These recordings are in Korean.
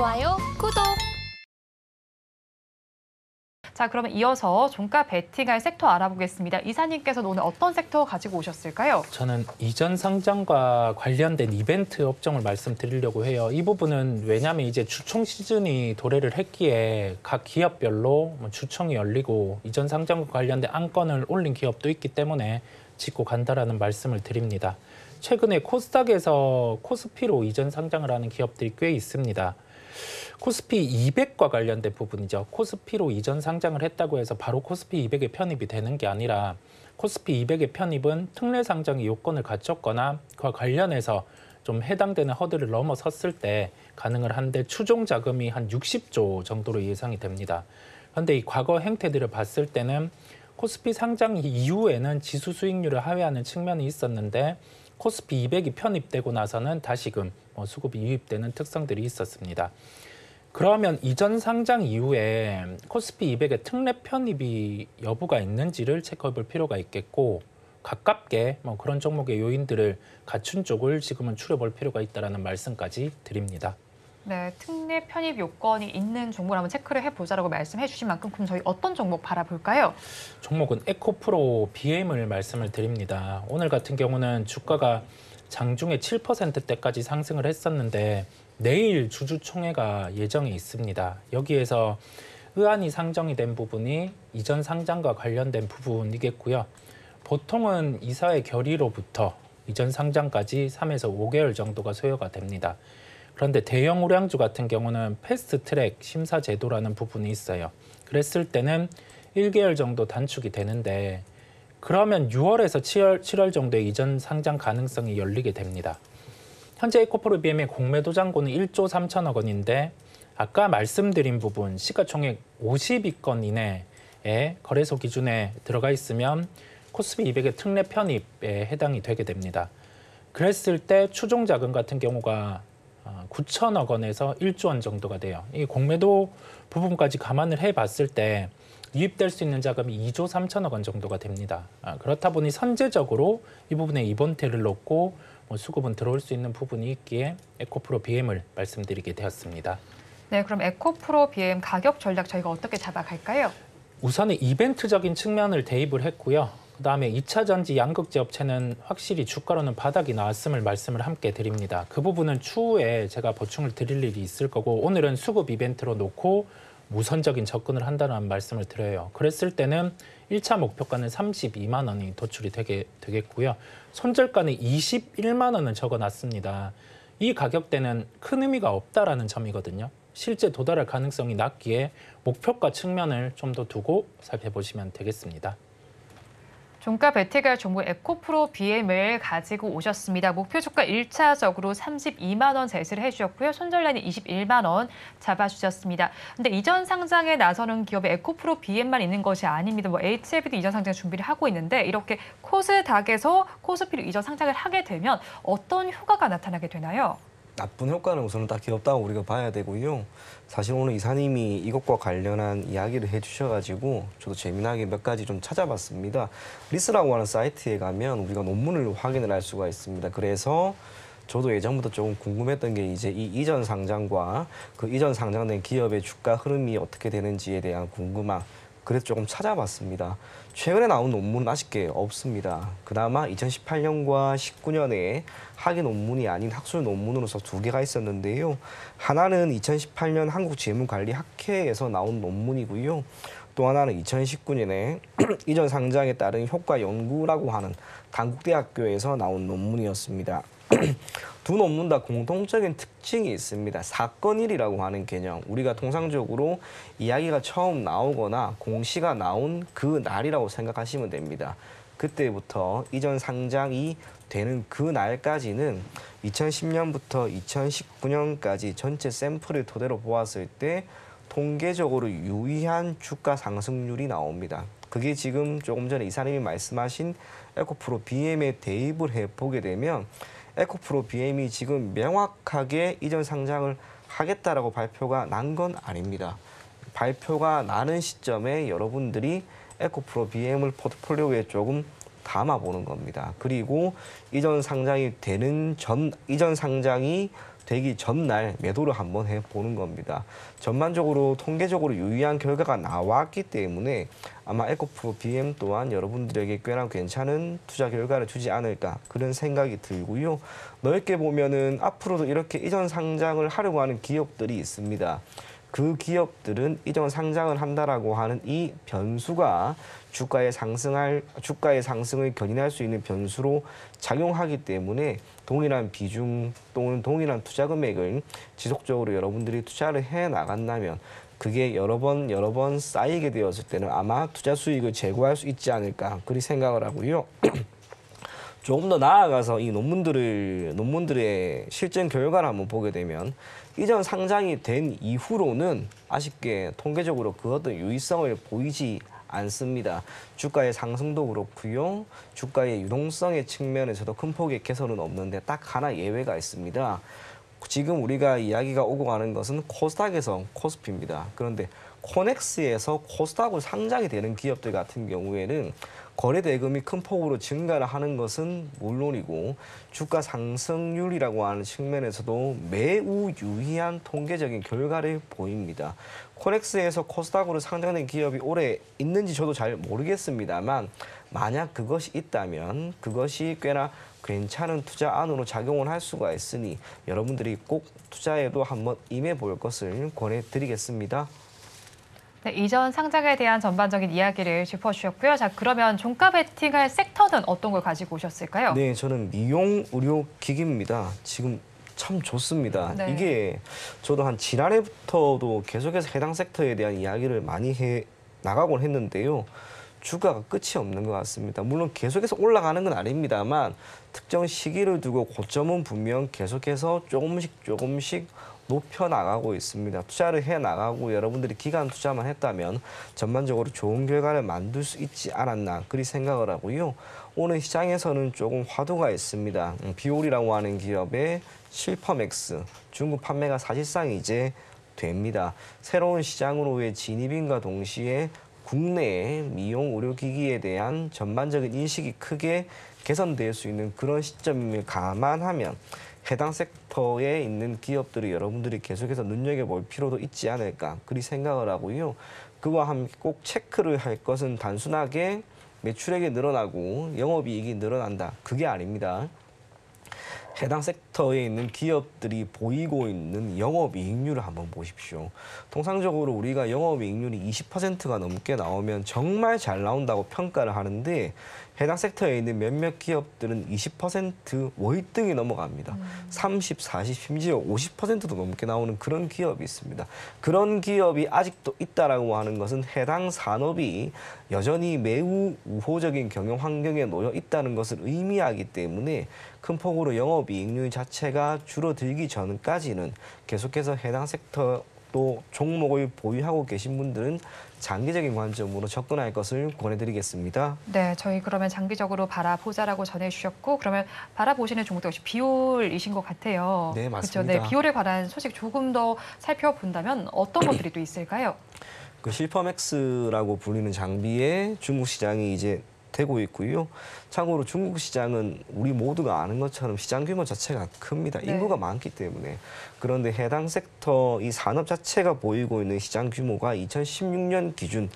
좋아요, 구독! 자, 그러면 이어서 종가 베팅할 섹터 알아보겠습니다. 이사님께서는 오늘 어떤 섹터 가지고 오셨을까요? 저는 이전 상장과 관련된 이벤트 업종을 말씀드리려고 해요. 이 부분은 왜냐하면 이제 주총 시즌이 도래를 했기에 각 기업별로 주총이 열리고 이전 상장과 관련된 안건을 올린 기업도 있기 때문에 짚고 간다라는 말씀을 드립니다. 최근에 코스닥에서 코스피로 이전 상장을 하는 기업들이 꽤 있습니다. 코스피 200과 관련된 부분이죠. 코스피로 이전 상장을 했다고 해서 바로 코스피 200에 편입이 되는 게 아니라 코스피 200의 편입은 특례 상장의 요건을 갖췄거나 그와 관련해서 좀 해당되는 허들을 넘어섰을 때 가능을 한데 추종 자금이 한 60조 정도로 예상이 됩니다. 그런데 이 과거 행태들을 봤을 때는 코스피 상장 이후에는 지수 수익률을 하회하는 측면이 있었는데 코스피 200이 편입되고 나서는 다시금 수급이 유입되는 특성들이 있었습니다. 그러면 이전 상장 이후에 코스피 200의 특례 편입이 여부가 있는지를 체크해 볼 필요가 있겠고 가깝게 그런 종목의 요인들을 갖춘 쪽을 지금은 추려볼 필요가 있다는 말씀까지 드립니다. 네, 특례 편입 요건이 있는 종목을 한번 체크를 해보자라고 말씀해 주신 만큼 그럼 저희 어떤 종목 바라볼까요? 종목은 에코프로 BM을 말씀을 드립니다. 오늘 같은 경우는 주가가 장중에 7%대까지 상승을 했었는데 내일 주주총회가 예정이 있습니다. 여기에서 의안이 상정이 된 부분이 이전 상장과 관련된 부분이겠고요. 보통은 이사회 결의로부터 이전 상장까지 3에서 5개월 정도가 소요가 됩니다. 그런데 대형 우량주 같은 경우는 패스트트랙 심사 제도라는 부분이 있어요. 그랬을 때는 1개월 정도 단축이 되는데 그러면 6월에서 7월 정도의 이전 상장 가능성이 열리게 됩니다. 현재 에코프로 BM의 공매도 잔고는 1조 3천억 원인데 아까 말씀드린 부분 시가총액 50위권 이내에 거래소 기준에 들어가 있으면 코스피 200의 특례 편입에 해당이 되게 됩니다. 그랬을 때 추종 자금 같은 경우가 9천억 원에서 1조 원 정도가 돼요. 이 공매도 부분까지 감안을 해봤을 때 유입될 수 있는 자금이 2조 3천억 원 정도가 됩니다. 그렇다 보니 선제적으로 이 부분에 이번태를 놓고 수급은 들어올 수 있는 부분이 있기에 에코프로 BM을 말씀드리게 되었습니다. 네, 그럼 에코프로 BM 가격 전략 저희가 어떻게 잡아갈까요? 우선은 이벤트적인 측면을 대입을 했고요. 그다음에 2차 전지 양극재 업체는 확실히 주가로는 바닥이 나왔음을 말씀을 함께 드립니다. 그 부분은 추후에 제가 보충을 드릴 일이 있을 거고 오늘은 수급 이벤트로 놓고 무선적인 접근을 한다는 말씀을 드려요. 그랬을 때는 1차 목표가는 32만 원이 도출이 되겠고요. 손절가는 21만 원을 적어놨습니다. 이 가격대는 큰 의미가 없다라는 점이거든요. 실제 도달할 가능성이 낮기에 목표가 측면을 좀 더 두고 살펴보시면 되겠습니다. 종가 베팅할 종목 에코프로 BM을 가지고 오셨습니다. 목표 주가 1차적으로 32만 원 제시를 해주셨고요. 손절 라인은 21만 원 잡아주셨습니다. 근데 이전 상장에 나서는 기업의 에코프로 BM만 있는 것이 아닙니다. HLB도 이전 상장 준비를 하고 있는데 이렇게 코스닥에서 코스피로 이전 상장을 하게 되면 어떤 효과가 나타나게 되나요? 나쁜 효과는 우선은 딱히 없다고 우리가 봐야 되고요. 사실 오늘 이사님이 이것과 관련한 이야기를 해주셔가지고 저도 재미나게 몇 가지 좀 찾아봤습니다. 리스라고 하는 사이트에 가면 우리가 논문을 확인을 할 수가 있습니다. 그래서 저도 예전부터 조금 궁금했던 게 이제 이 이전 상장과 그 이전 상장된 기업의 주가 흐름이 어떻게 되는지에 대한 궁금함. 그래서 조금 찾아봤습니다. 최근에 나온 논문은 아쉽게 없습니다. 그나마 2018년과 19년에 학위 논문이 아닌 학술 논문으로서 2개가 있었는데요. 하나는 2018년 한국재무관리학회에서 나온 논문이고요. 또 하나는 2019년에 이전 상장에 따른 효과 연구라고 하는 단국대학교에서 나온 논문이었습니다. 두 논문 다 공통적인 특징이 있습니다. 사건일이라고 하는 개념. 우리가 통상적으로 이야기가 처음 나오거나 공시가 나온 그 날이라고 생각하시면 됩니다. 그때부터 이전 상장이 되는 그 날까지는 2010년부터 2019년까지 전체 샘플을 토대로 보았을 때 통계적으로 유의한 주가 상승률이 나옵니다. 그게 지금 조금 전에 이사님이 말씀하신 에코프로 BM에 대입을 해보게 되면 에코프로 BM이 지금 명확하게 이전 상장을 하겠다라고 발표가 난 건 아닙니다. 발표가 나는 시점에 여러분들이 에코프로 BM을 포트폴리오에 조금 담아보는 겁니다. 그리고 이전 상장이 되기 전날 매도를 한번 해보는 겁니다. 전반적으로 통계적으로 유의한 결과가 나왔기 때문에 아마 에코프로 BM 또한 여러분들에게 꽤나 괜찮은 투자 결과를 주지 않을까 그런 생각이 들고요. 넓게 보면은 앞으로도 이렇게 이전 상장을 하려고 하는 기업들이 있습니다. 그 기업들은 이전 상장을 한다라고 하는 이 변수가 주가의 상승을 견인할 수 있는 변수로 작용하기 때문에 동일한 비중 또는 동일한 투자 금액을 지속적으로 여러분들이 투자를 해 나간다면 그게 여러 번 쌓이게 되었을 때는 아마 투자 수익을 제고할 수 있지 않을까 그리 생각을 하고요. 조금 더 나아가서 이 논문들의 실전 결과를 한번 보게 되면 이전 상장이 된 이후로는 아쉽게 통계적으로 그 어떤 유의성을 보이지 않습니다. 주가의 상승도 그렇고요. 주가의 유동성의 측면에서도 큰 폭의 개선은 없는데 딱 하나 예외가 있습니다. 지금 우리가 이야기가 오고 가는 것은 코스닥에서 코스피입니다. 그런데 코넥스에서 코스닥으로 상장이 되는 기업들 같은 경우에는 거래 대금이 큰 폭으로 증가를 하는 것은 물론이고 주가 상승률이라고 하는 측면에서도 매우 유의한 통계적인 결과를 보입니다. 코넥스에서 코스닥으로 상장된 기업이 올해 있는지 저도 잘 모르겠습니다만 만약 그것이 있다면 그것이 꽤나 괜찮은 투자 안으로 작용을 할 수가 있으니 여러분들이 꼭 투자에도 한번 임해 볼 것을 권해드리겠습니다. 네, 이전 상장에 대한 전반적인 이야기를 짚어주셨고요. 자, 그러면 종가 베팅할 섹터는 어떤 걸 가지고 오셨을까요? 네, 저는 미용 의료 기기입니다. 지금 참 좋습니다. 네. 이게 저도 한 지난해부터도 계속해서 해당 섹터에 대한 이야기를 많이 해 나가곤 했는데요. 주가가 끝이 없는 것 같습니다. 물론 계속해서 올라가는 건 아닙니다만 특정 시기를 두고 고점은 분명 계속해서 조금씩 높여 나가고 있습니다. 투자를 해 나가고 여러분들이 기간 투자만 했다면 전반적으로 좋은 결과를 만들 수 있지 않았나 그리 생각을 하고요. 오늘 시장에서는 조금 화두가 있습니다. 비올이라고 하는 기업의 실퍼맥스 중국 판매가 사실상 이제 됩니다. 새로운 시장으로의 진입인과 동시에 국내의 미용 의료기기에 대한 전반적인 인식이 크게 개선될 수 있는 그런 시점을 감안하면 해당 섹터에 있는 기업들이 여러분들이 계속해서 눈여겨볼 필요도 있지 않을까 그리 생각을 하고요. 그와 함께 꼭 체크를 할 것은 단순하게 매출액이 늘어나고 영업이익이 늘어난다. 그게 아닙니다. 해당 섹터에 있는 기업들이 보이고 있는 영업이익률을 한번 보십시오. 통상적으로 우리가 영업이익률이 20%가 넘게 나오면 정말 잘 나온다고 평가를 하는데 해당 섹터에 있는 몇몇 기업들은 20% 월등히 넘어갑니다. 30, 40, 심지어 50%도 넘게 나오는 그런 기업이 있습니다. 그런 기업이 아직도 있다라고 하는 것은 해당 산업이 여전히 매우 우호적인 경영 환경에 놓여 있다는 것을 의미하기 때문에 큰 폭으로 영업이익률 자체가 줄어들기 전까지는 계속해서 해당 섹터 또 종목을 보유하고 계신 분들은 장기적인 관점으로 접근할 것을 권해드리겠습니다. 네, 저희 그러면 장기적으로 바라보자라고 전해주셨고 그러면 바라보시는 종목도 역시 비올이신 것 같아요. 네, 맞습니다. 그렇죠? 네, 비올에 관한 소식 조금 더 살펴본다면 어떤 것들이 또 있을까요? 그 실퍼맥스라고 불리는 장비에 중국 시장이 이제 되고 있고요. 참고로 중국 시장은 우리 모두가 아는 것처럼 시장 규모 자체가 큽니다. 네. 인구가 많기 때문에. 그런데 해당 sek터 이 산업 자체가 보이고 있는 시장 규모가 2016년 기준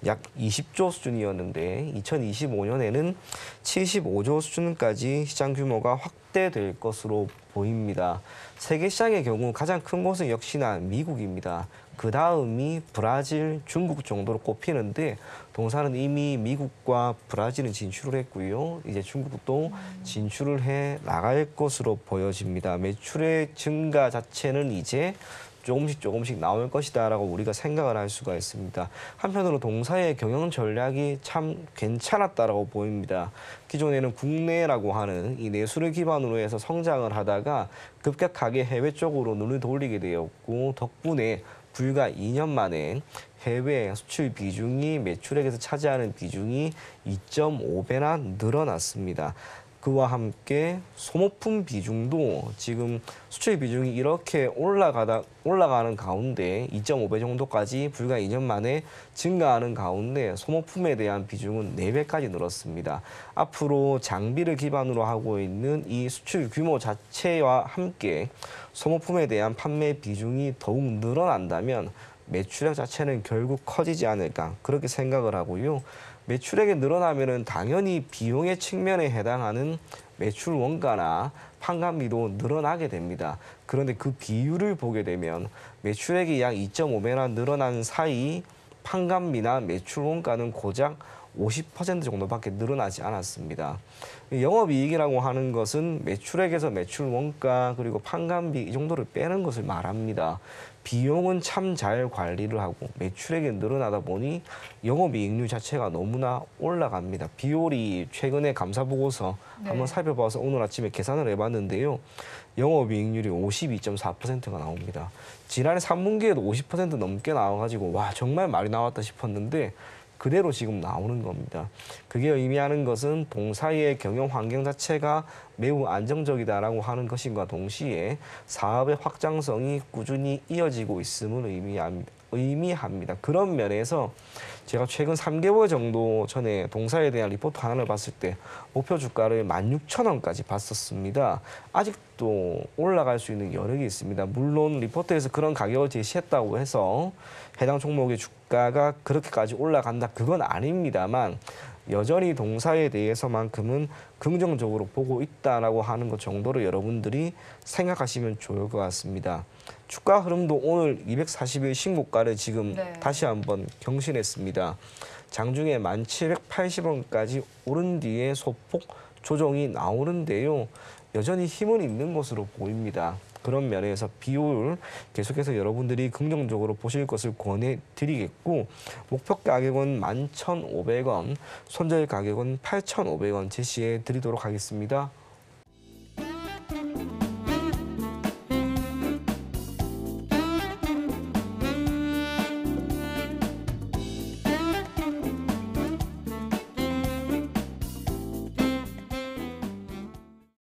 약 20조 수준이었는데 2025년에는 75조 수준까지 시장 규모가 확대될 것으로 보입니다. 세계 시장의 경우 가장 큰 곳은 역시나 미국입니다. 그 다음이 브라질, 중국 정도로 꼽히는데 동사는 이미 미국과 브라질은 진출을 했고요. 이제 중국도 진출을 해 나갈 것으로 보여집니다. 매출의 증가 자체는 이제 조금씩 나올 것이다라고 우리가 생각을 할 수가 있습니다. 한편으로 동사의 경영 전략이 참 괜찮았다라고 보입니다. 기존에는 국내라고 하는 이 내수를 기반으로 해서 성장을 하다가 급격하게 해외 쪽으로 눈을 돌리게 되었고 덕분에 불과 2년 만에 해외 수출 비중이 매출액에서 차지하는 비중이 2.5배나 늘어났습니다. 그와 함께 소모품 비중도 지금 수출 비중이 이렇게 올라가는 가운데 2.5배 정도까지 불과 2년 만에 증가하는 가운데 소모품에 대한 비중은 4배까지 늘었습니다. 앞으로 장비를 기반으로 하고 있는 이 수출 규모 자체와 함께 소모품에 대한 판매 비중이 더욱 늘어난다면 매출액 자체는 결국 커지지 않을까 그렇게 생각을 하고요. 매출액이 늘어나면은 당연히 비용의 측면에 해당하는 매출 원가나 판관비도 늘어나게 됩니다. 그런데 그 비율을 보게 되면 매출액이 약 2.5배나 늘어난 사이 판관비나 매출 원가는 고작 50% 정도밖에 늘어나지 않았습니다. 영업이익이라고 하는 것은 매출액에서 매출 원가 그리고 판관비 이 정도를 빼는 것을 말합니다. 비용은 참 잘 관리를 하고 매출액이 늘어나다 보니 영업이익률 자체가 너무나 올라갑니다. 비율이 최근에 감사보고서 한번 살펴봐서 오늘 아침에 계산을 해봤는데요. 영업이익률이 52.4%가 나옵니다. 지난해 3분기에도 50% 넘게 나와가지고 와 정말 많이 나왔다 싶었는데 그대로 지금 나오는 겁니다. 그게 의미하는 것은 동사의 경영 환경 자체가 매우 안정적이다라고 하는 것인과 동시에 사업의 확장성이 꾸준히 이어지고 있음을 의미합니다. 그런 면에서 제가 최근 3개월 정도 전에 동사에 대한 리포트 하나를 봤을 때 목표 주가를 16,000원까지 봤었습니다. 아직도 올라갈 수 있는 여력이 있습니다. 물론 리포트에서 그런 가격을 제시했다고 해서 해당 종목의 주가가 그렇게까지 올라간다 그건 아닙니다만 여전히 동사에 대해서만큼은 긍정적으로 보고 있다라고 하는 것 정도로 여러분들이 생각하시면 좋을 것 같습니다. 주가 흐름도 오늘 240일 신고가를 지금 다시 한번 경신했습니다. 장중에 1780원까지 오른 뒤에 소폭 조정이 나오는데요. 여전히 힘은 있는 것으로 보입니다. 그런 면에서 비율 계속해서 여러분들이 긍정적으로 보실 것을 권해드리겠고 목표 가격은 11,500원, 손절 가격은 8,500원 제시해 드리도록 하겠습니다.